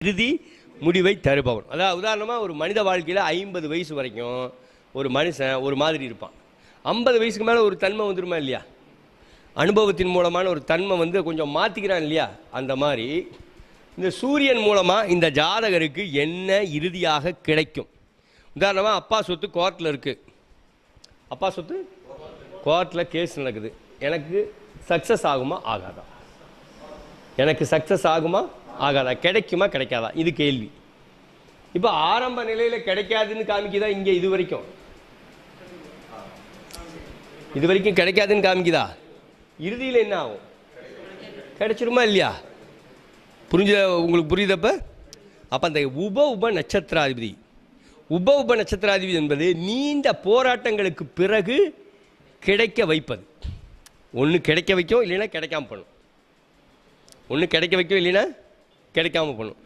இறுதி முடிவை தருபவன். அதாவது உதாரணமாக ஒரு மனித வாழ்க்கையில் 50 வயசு வரைக்கும் ஒரு மனுஷன் ஒரு மாதிரி இருப்பான். 50 வயசுக்கு மேலே ஒரு தன்மை வந்துருமா இல்லையா? அனுபவத்தின் மூலமான ஒரு தன்மை வந்து கொஞ்சம் மாற்றிக்கிறான் இல்லையா? அந்த மாதிரி இந்த சூரியன் மூலமாக இந்த ஜாதகருக்கு என்ன இறுதியாக கிடைக்கும்? உதாரணமாக அப்பா சொத்து கோர்ட்டில் இருக்குது. அப்பா சொத்து கோர்ட்டில் கேஸ் நடக்குது. எனக்கு சக்ஸஸ் ஆகுமா ஆகாதா? எனக்கு சக்ஸஸ் ஆகுமா ஆகாதா? கிடைக்குமா கிடைக்காதா? இது கேள்வி. இப்போ ஆரம்ப நிலையில் கிடைக்காதுன்னு காமிக்குதா? இங்கே இது வரைக்கும் கிடைக்காதுன்னு காமிக்குதா? இறுதியில் என்ன ஆகும்? கிடைச்சிருமா இல்லையா? உங்களுக்கு புரியுதப்ப? அப்போ அந்த உப நட்சத்திராதிபதி உப நட்சத்திராதிபதி என்பது நீண்ட போராட்டங்களுக்கு பிறகு கிடைக்க வைப்பது. ஒன்று கிடைக்க வைக்கும், இல்லைன்னா கிடைக்காம பண்ணும். ஒன்று கிடைக்க வைக்கும், இல்லைன்னா கிடைக்காம பண்ணும்.